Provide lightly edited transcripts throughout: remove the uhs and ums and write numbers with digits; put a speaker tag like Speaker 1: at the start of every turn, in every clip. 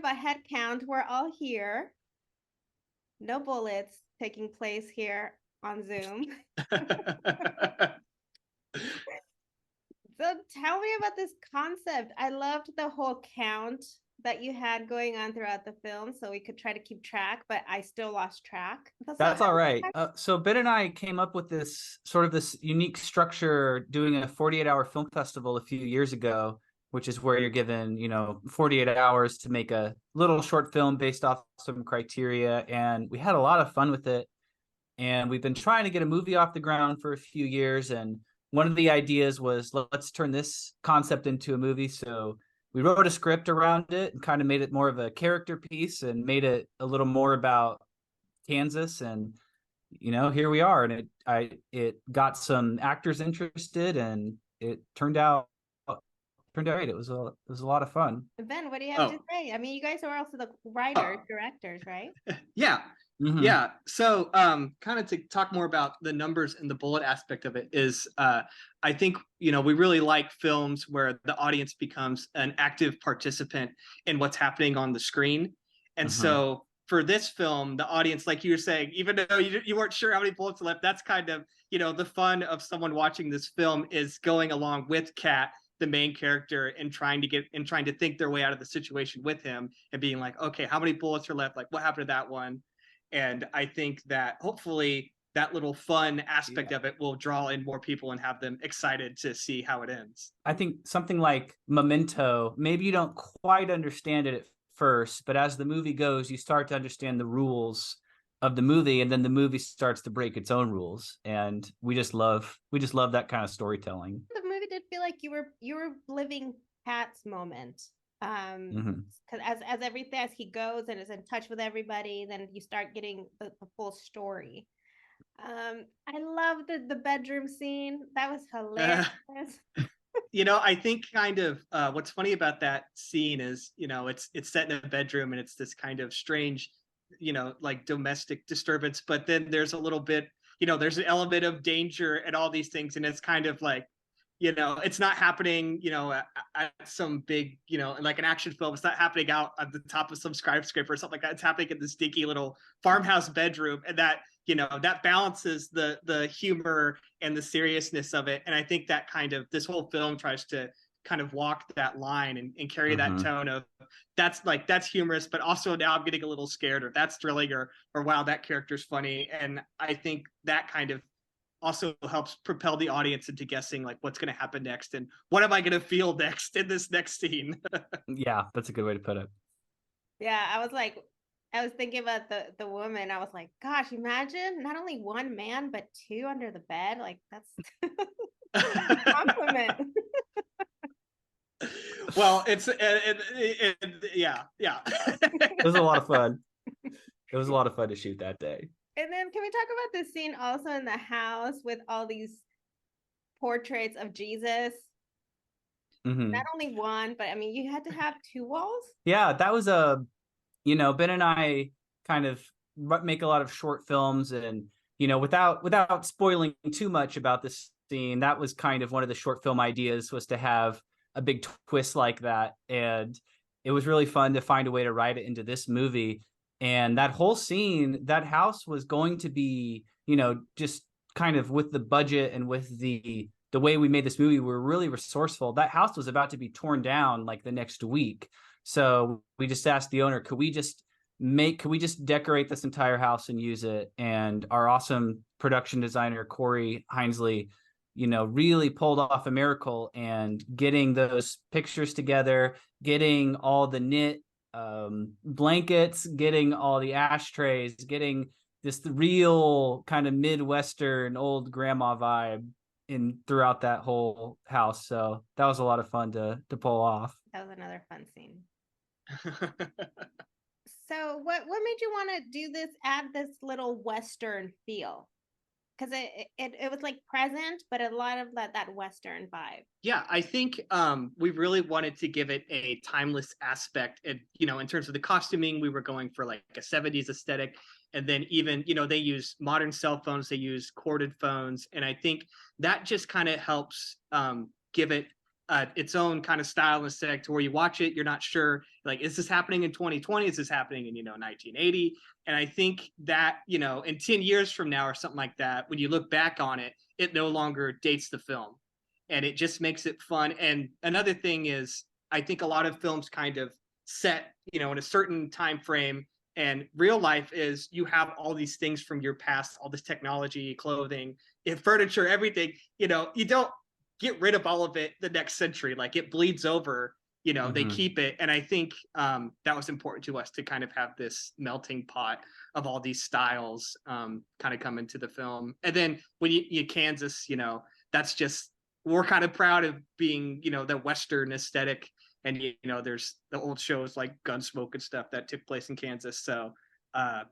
Speaker 1: a head count. We're all here. No bullets taking place here on Zoom. So tell me about this concept. I loved the whole count that you had going on throughout the film, so we could try to keep track, but I still lost track.
Speaker 2: That's all right. So Ben and I came up with this unique structure doing a 48-hour film festival a few years ago, which is where you're given, 48 hours to make a little short film based off some criteria. And we had a lot of fun with it. And we've been trying to get a movie off the ground for a few years. And one of the ideas was, let's turn this concept into a movie. So we wrote a script around it and kind of made it more of a character piece and made it a little more about Kansas. And here we are. And it got some actors interested, and it turned out great. It was a lot of fun.
Speaker 1: Ben, what do you have to say? I mean, you guys are also the writers, directors, right?
Speaker 3: Yeah.
Speaker 2: Mm-hmm.
Speaker 3: Yeah. So kind of to talk more about the numbers and the bullet aspect of it is I think, we really like films where the audience becomes an active participant in what's happening on the screen. And so for this film, the audience, like you were saying, even though you weren't sure how many bullets left, that's kind of, the fun of someone watching this film is going along with Kat, the main character, and trying to think their way out of the situation with him and being like, okay, how many bullets are left? Like, what happened to that one? And I think that hopefully that little fun aspect of it will draw in more people and have them excited to see how it ends.
Speaker 2: I think something like Memento, maybe you don't quite understand it at first, but as the movie goes, you start to understand the rules of the movie, and then the movie starts to break its own rules. And we just love that kind of storytelling.
Speaker 1: The movie did feel like you were living Pat's moment. Because as he goes and is in touch with everybody, then you start getting the full story. I love the bedroom scene. That was hilarious.
Speaker 3: I think kind of what's funny about that scene is, it's set in a bedroom and it's this kind of strange, like domestic disturbance, but then there's a little bit, there's an element of danger and all these things, and it's kind of like, it's not happening, at some big, like an action film. It's not happening out at the top of some skyscraper or something like that. It's happening in this stinky little farmhouse bedroom, and that, that balances the humor and the seriousness of it. And I think that this whole film tries to kind of walk that line and carry that tone of that's humorous, but also now I'm getting a little scared, or that's thrilling, or wow, that character's funny. And I think that kind of also helps propel the audience into guessing like what's going to happen next and what am I going to feel next in this next scene.
Speaker 2: Yeah, that's a good way to put it.
Speaker 1: Yeah, I was thinking about the woman. I was like, gosh, imagine not only one man but two under the bed. Like, that's a compliment.
Speaker 3: Well, yeah.
Speaker 2: It was a lot of fun. It was a lot of fun to shoot that day.
Speaker 1: And then can we talk about this scene also in the house with all these portraits of Jesus? Not only one, but I mean, you had to have two walls.
Speaker 2: Yeah, that was Ben and I kind of make a lot of short films, and without spoiling too much about this scene, that was kind of one of the short film ideas, was to have a big twist like that. And it was really fun to find a way to write it into this movie. And that whole scene, that house was going to be, just kind of with the budget and with the way we made this movie, we were really resourceful. That house was about to be torn down like the next week. So we just asked the owner, could we just decorate this entire house and use it? And our awesome production designer, Corey Hinesley, really pulled off a miracle, and getting those pictures together, getting all the knit blankets, getting all the ashtrays, getting this real kind of Midwestern old grandma vibe throughout that whole house. So that was a lot of fun to pull off.
Speaker 1: That was another fun scene. So what made you want to do this, add this little Western feel? Because it was like present, but a lot of that Western vibe.
Speaker 3: Yeah, I think we really wanted to give it a timeless aspect. And, in terms of the costuming, we were going for like a 70s aesthetic. And then even, they use modern cell phones, they use corded phones. And I think that just kind of helps give it its own kind of style and aesthetic to where you watch it, you're not sure, like, is this happening in 2020? Is this happening in 1980? And I think that in 10 years from now or something like that, when you look back on it, it no longer dates the film, and it just makes it fun. And another thing is, I think a lot of films kind of set in a certain time frame, and real life is you have all these things from your past, all this technology, clothing, furniture, everything. You don't get rid of all of it the next century. Like, it bleeds over. They keep it. And I think that was important to us to kind of have this melting pot of all these styles kind of come into the film. And then when you Kansas, that's just, we're kind of proud of being, the Western aesthetic. And, there's the old shows like Gunsmoke and stuff that took place in Kansas. So I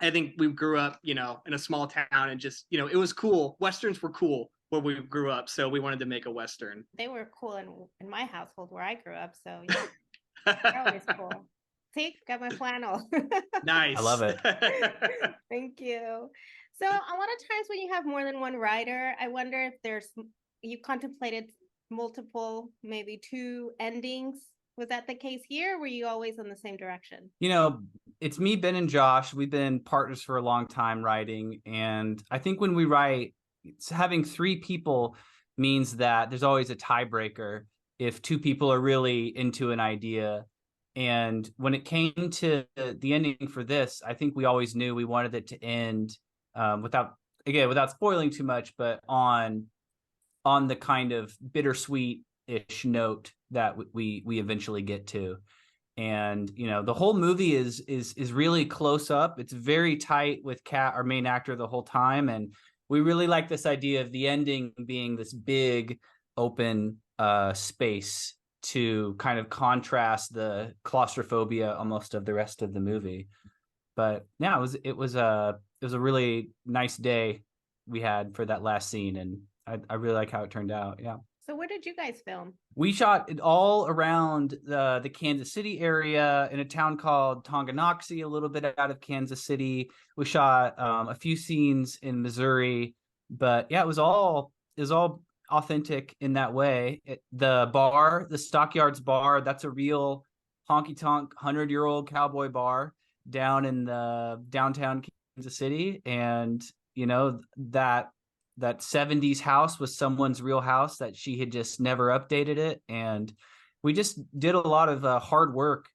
Speaker 3: think we grew up, in a small town, and just, it was cool. Westerns were cool where we grew up. So we wanted to make a Western.
Speaker 1: They were cool in my household where I grew up. So yeah, they're always cool. See, got my flannel.
Speaker 3: Nice.
Speaker 2: I love it.
Speaker 1: Thank you. So a lot of times when you have more than one writer, I wonder if you contemplated multiple, maybe 2 endings. Was that the case here? Or were you always in the same direction?
Speaker 2: It's me, Ben, and Josh. We've been partners for a long time writing. And I think when we write, having 3 people means that there's always a tiebreaker if 2 people are really into an idea. And when it came to the ending for this, I think we always knew we wanted it to end without spoiling too much, but on the kind of bittersweet-ish note that we eventually get to. And the whole movie is really close up. It's very tight with Kat, our main actor, the whole time. And we really like this idea of the ending being this big open space to kind of contrast the claustrophobia almost of the rest of the movie. But yeah, it was a really nice day we had for that last scene, and I really like how it turned out. Yeah.
Speaker 1: So where did you guys film?
Speaker 2: We shot it all around the Kansas City area in a town called Tonganoxie, a little bit out of Kansas City. We shot a few scenes in Missouri, but yeah, it was all authentic in that way. The Stockyards Bar, that's a real honky-tonk 100-year-old cowboy bar down in the downtown Kansas City. And that 70s house was someone's real house that she had just never updated it. And we just did a lot of hard work,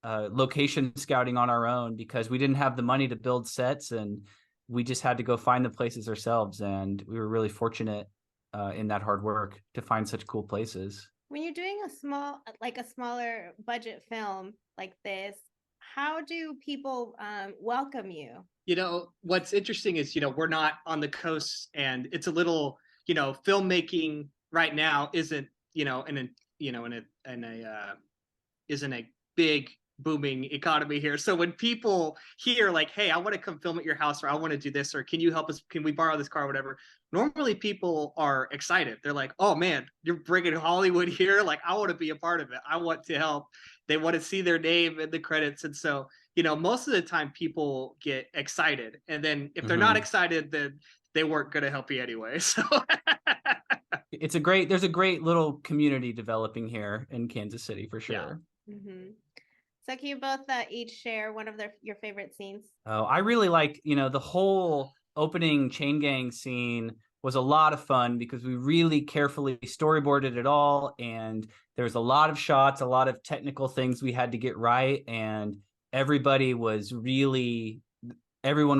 Speaker 2: location scouting on our own, because we didn't have the money to build sets, and we just had to go find the places ourselves. And we were really fortunate in that hard work to find such cool places.
Speaker 1: When you're doing a smaller budget film like this, how do people welcome you?
Speaker 3: What's interesting is, we're not on the coast, and it's a little, filmmaking right now isn't, isn't a big booming economy here. So when people hear like, hey, I want to come film at your house, or I want to do this, or can you help us? Can we borrow this car, or whatever? Normally people are excited. They're like, oh man, you're bringing Hollywood here. Like, I want to be a part of it. I want to help. They want to see their name in the credits. And so, most of the time people get excited. And then if they're not excited, then they weren't going to help you anyway. So
Speaker 2: there's a great little community developing here in Kansas City for sure.
Speaker 1: Yeah. So can you both each share one of your favorite scenes?
Speaker 2: Oh, I really like, the whole opening chain gang scene was a lot of fun because we really carefully storyboarded it all. And there's a lot of shots, a lot of technical things we had to get right. And everyone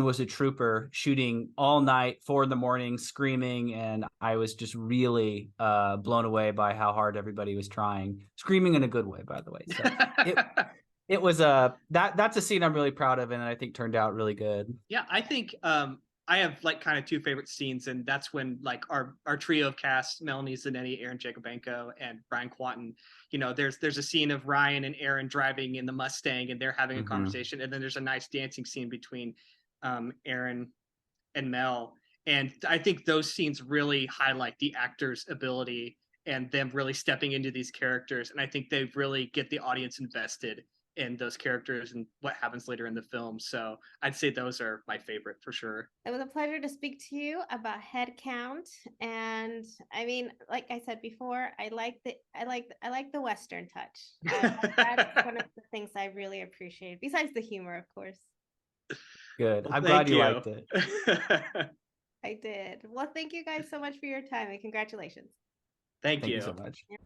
Speaker 2: was a trooper, shooting all night, 4 a.m, screaming. And I was just really blown away by how hard everybody was trying, screaming in a good way, by the way. So it was that's a scene I'm really proud of, and I think turned out really good.
Speaker 3: Yeah, I think I have like kind of 2 favorite scenes, and that's when like our trio of cast, Melanie Zanetti, Aaron Jakubenko, and Brian Kwanten, there's a scene of Ryan and Aaron driving in the Mustang, and they're having a conversation, and then there's a nice dancing scene between Aaron and Mel. And I think those scenes really highlight the actors' ability and them really stepping into these characters. And I think they really get the audience invested in those characters and what happens later in the film. So I'd say those are my favorite for sure.
Speaker 1: It was a pleasure to speak to you about head count. And I mean, like I said before, I like the Western touch. That's one of the things I really appreciate, besides the humor, of course.
Speaker 2: Good.
Speaker 3: Well,
Speaker 2: I'm glad you
Speaker 3: you
Speaker 2: liked it.
Speaker 1: I did. Well, thank you guys so much for your time, and congratulations.
Speaker 3: Thank
Speaker 2: Thank
Speaker 3: you
Speaker 2: you so much.
Speaker 1: Yeah.